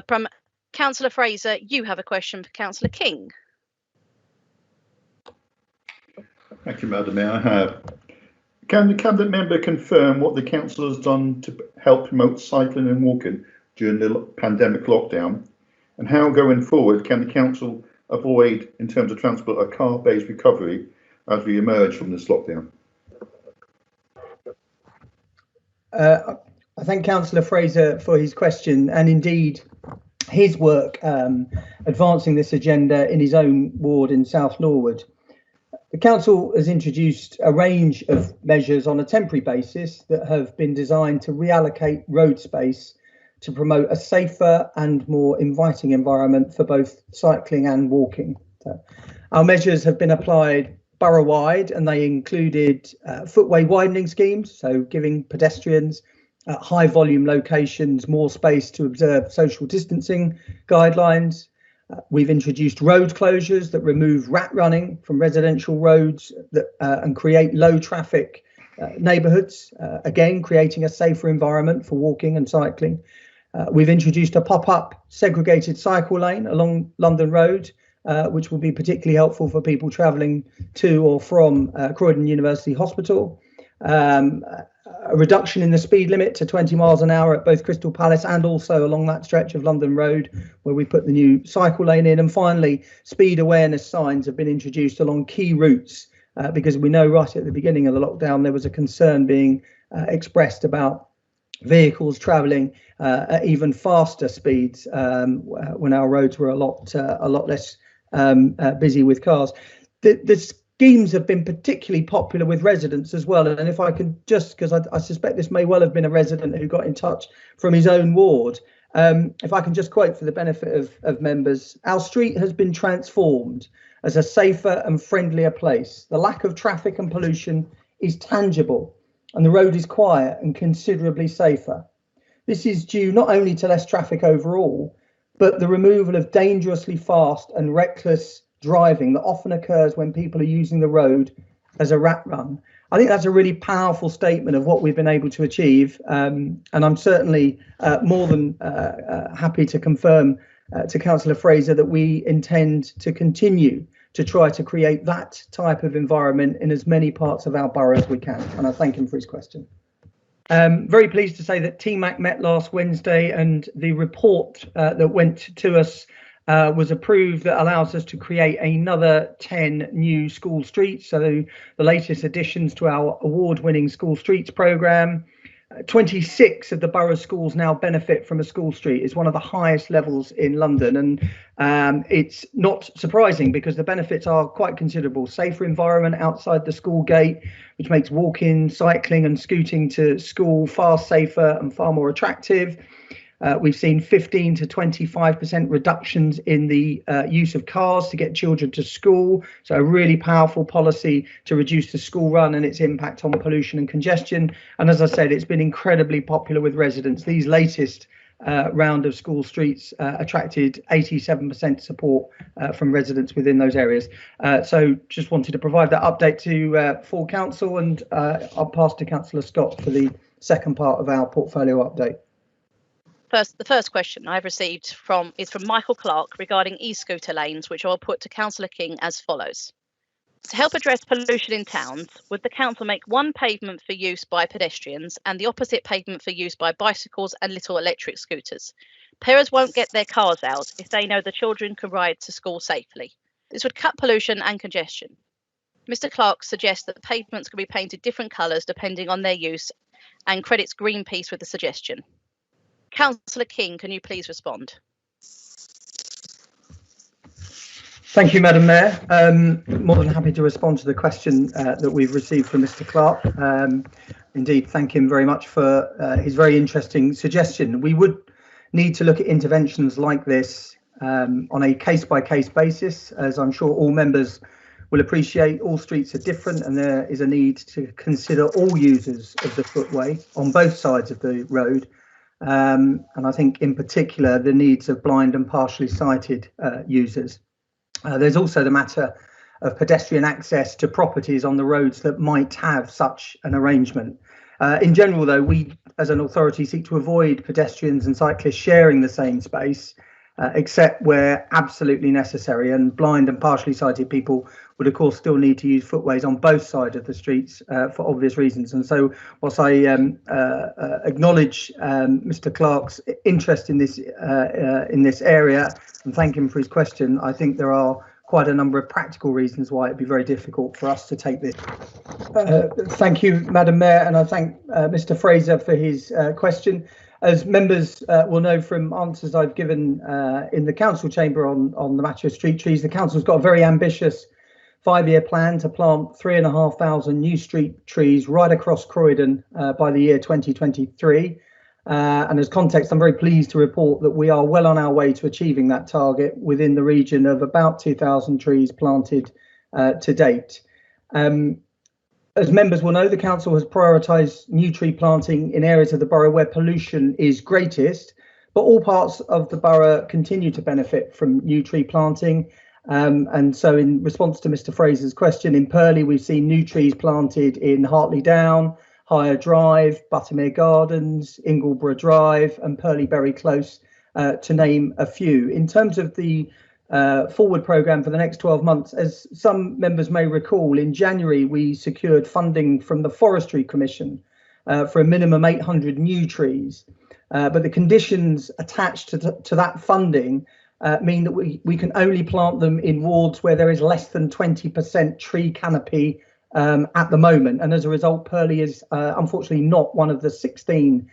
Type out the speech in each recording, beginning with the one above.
From Councillor Fraser, you have a question for Councillor King. Thank you, Madam Mayor. I have. Can the Cabinet member confirm what the council has done to help promote cycling and walking during the pandemic lockdown? And how, going forward, can the council avoid, in terms of transport, a car-based recovery as we emerge from this lockdown? I thank Councillor Fraser for his question, and indeed his work advancing this agenda in his own ward in South Norwood. The council has introduced a range of measures on a temporary basis that have been designed to reallocate road space to promote a safer and more inviting environment for both cycling and walking. So our measures have been applied borough-wide, and they included footway widening schemes, so giving pedestrians at high volume locations more space to observe social distancing guidelines. We've introduced road closures that remove rat running from residential roads and create low traffic neighbourhoods, again creating a safer environment for walking and cycling. We've introduced a pop-up segregated cycle lane along London Road, which will be particularly helpful for people travelling to or from Croydon University Hospital. A reduction in the speed limit to 20 miles an hour at both Crystal Palace and also along that stretch of London Road where we put the new cycle lane in. And finally, speed awareness signs have been introduced along key routes because we know right at the beginning of the lockdown there was a concern being expressed about vehicles travelling at even faster speeds when our roads were a lot less busy with cars. The schemes have been particularly popular with residents as well. And if I can just, because I suspect this may well have been a resident who got in touch from his own ward, if I can just quote for the benefit of members, our street has been transformed as a safer and friendlier place. The lack of traffic and pollution is tangible and the road is quiet and considerably safer. This is due not only to less traffic overall, but the removal of dangerously fast and reckless driving that often occurs when people are using the road as a rat run. I think that's a really powerful statement of what we've been able to achieve, and I'm certainly more than happy to confirm to Councillor Fraser that we intend to continue to try to create that type of environment in as many parts of our borough as we can, and I thank him for his question. Very pleased to say that TMAC met last Wednesday, and the report that went to us was approved that allows us to create another 10 new school streets. So the latest additions to our award-winning School Streets programme. 26 of the borough schools now benefit from a school street. It's one of the highest levels in London, and it's not surprising because the benefits are quite considerable. Safer environment outside the school gate, which makes walking, cycling and scooting to school far safer and far more attractive. We've seen 15 to 25% reductions in the use of cars to get children to school. So a really powerful policy to reduce the school run and its impact on pollution and congestion. And as I said, it's been incredibly popular with residents. These latest round of school streets attracted 87% support from residents within those areas. So just wanted to provide that update to full council, and I'll pass to Councillor Scott for the second part of our portfolio update. The first question I've received is from Michael Clark regarding e-scooter lanes, which I'll put to Councillor King as follows. To help address pollution in towns, would the council make one pavement for use by pedestrians and the opposite pavement for use by bicycles and little electric scooters? Parents won't get their cars out if they know the children can ride to school safely. This would cut pollution and congestion. Mr. Clark suggests that pavements can be painted different colours depending on their use and credits Greenpeace with the suggestion. Councillor King, can you please respond? Thank you, Madam Mayor. More than happy to respond to the question that we've received from Mr. Clark. Indeed, thank him very much for his very interesting suggestion. We would need to look at interventions like this on a case-by-case basis, as I'm sure all members will appreciate. All streets are different and there is a need to consider all users of the footway on both sides of the road. And I think in particular the needs of blind and partially sighted users. There's also the matter of pedestrian access to properties on the roads that might have such an arrangement. In general, though, we as an authority seek to avoid pedestrians and cyclists sharing the same space, except where absolutely necessary, and blind and partially sighted people would of course still need to use footways on both sides of the streets for obvious reasons. And so whilst I acknowledge Mr. Clark's interest in this area and thank him for his question, I think there are quite a number of practical reasons why it'd be very difficult for us to take this. Thank you, Madam Mayor, and I thank Mr. Fraser for his question. As members will know from answers I've given in the council chamber on the matter of street trees, the council's got a very ambitious 5-year plan to plant 3,500 new street trees right across Croydon by the year 2023. And as context, I'm very pleased to report that we are well on our way to achieving that target within the region of about 2,000 trees planted to date. As members will know, the council has prioritised new tree planting in areas of the borough where pollution is greatest, but all parts of the borough continue to benefit from new tree planting. And so in response to Mr. Fraser's question, in Purley, we've seen new trees planted in Hartley Down, Higher Drive, Buttermere Gardens, Ingleborough Drive and Purley Berry Close, to name a few. In terms of the forward programme for the next 12 months, as some members may recall, in January we secured funding from the Forestry Commission for a minimum 800 new trees, but the conditions attached to that funding mean that we can only plant them in wards where there is less than 20% tree canopy at the moment, and as a result Purley is unfortunately not one of the 16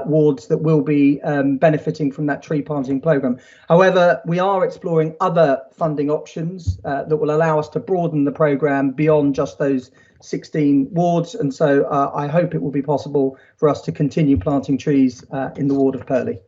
wards that will be benefiting from that tree planting programme. However, we are exploring other funding options that will allow us to broaden the programme beyond just those 16 wards, and so I hope it will be possible for us to continue planting trees in the ward of Purley.